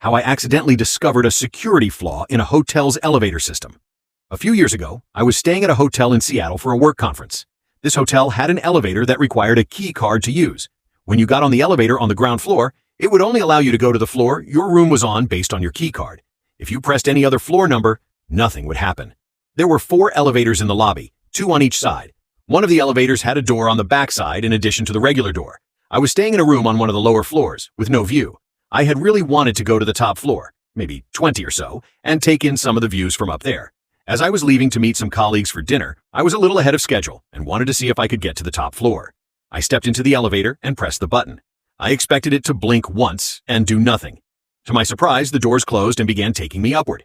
how I accidentally discovered a security flaw in a hotel's elevator system. A few years ago, I was staying at a hotel in Seattle for a work conference. This hotel had an elevator that required a key card to use. When you got on the elevator on the ground floor, it would only allow you to go to the floor your room was on based on your key card. If you pressed any other floor number, nothing would happen. There were 4 elevators in the lobby, 2 on each side. One of the elevators had a door on the back side in addition to the regular door. I was staying in a room on one of the lower floors, with no view. I had really wanted to go to the top floor, maybe 20 or so, and take in some of the views from up there. As I was leaving to meet some colleagues for dinner, I was a little ahead of schedule and wanted to see if I could get to the top floor. I stepped into the elevator and pressed the button. I expected it to blink once and do nothing. To my surprise, the doors closed and began taking me upward.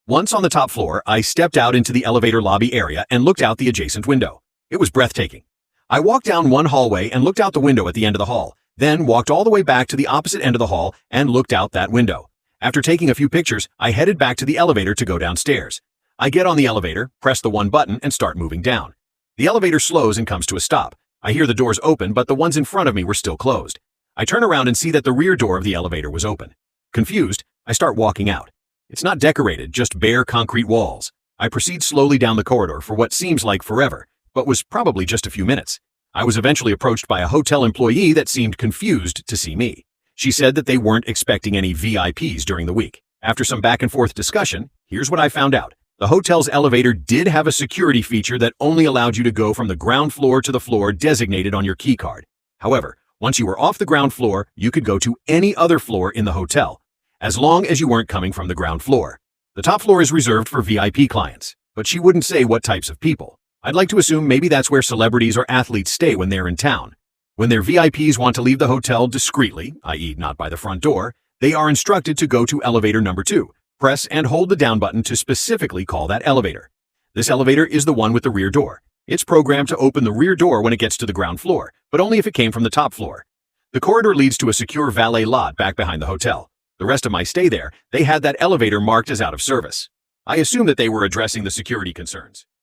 Once on the top floor, I stepped out into the elevator lobby area and looked out the adjacent window. It was breathtaking. I walked down one hallway and looked out the window at the end of the hall, then walked all the way back to the opposite end of the hall and looked out that window. After taking a few pictures, I headed back to the elevator to go downstairs. I get on the elevator, press the one button, and start moving down. The elevator slows and comes to a stop. I hear the doors open, but the ones in front of me were still closed. I turn around and see that the rear door of the elevator was open. Confused, I start walking out. It's not decorated, just bare concrete walls. I proceed slowly down the corridor for what seems like forever, but was probably just a few minutes. I was eventually approached by a hotel employee that seemed confused to see me. She said that they weren't expecting any VIPs during the week. After some back and forth discussion, here's what I found out. The hotel's elevator did have a security feature that only allowed you to go from the ground floor to the floor designated on your key card. However, once you were off the ground floor, you could go to any other floor in the hotel, as long as you weren't coming from the ground floor. The top floor is reserved for VIP clients, but she wouldn't say what types of people. I'd like to assume maybe that's where celebrities or athletes stay when they're in town. When their VIPs want to leave the hotel discreetly, i.e. not by the front door, they are instructed to go to elevator number 2. Press and hold the down button to specifically call that elevator. This elevator is the one with the rear door. It's programmed to open the rear door when it gets to the ground floor, but only if it came from the top floor. The corridor leads to a secure valet lot back behind the hotel. The rest of my stay there, they had that elevator marked as out of service. I assume that they were addressing the security concerns.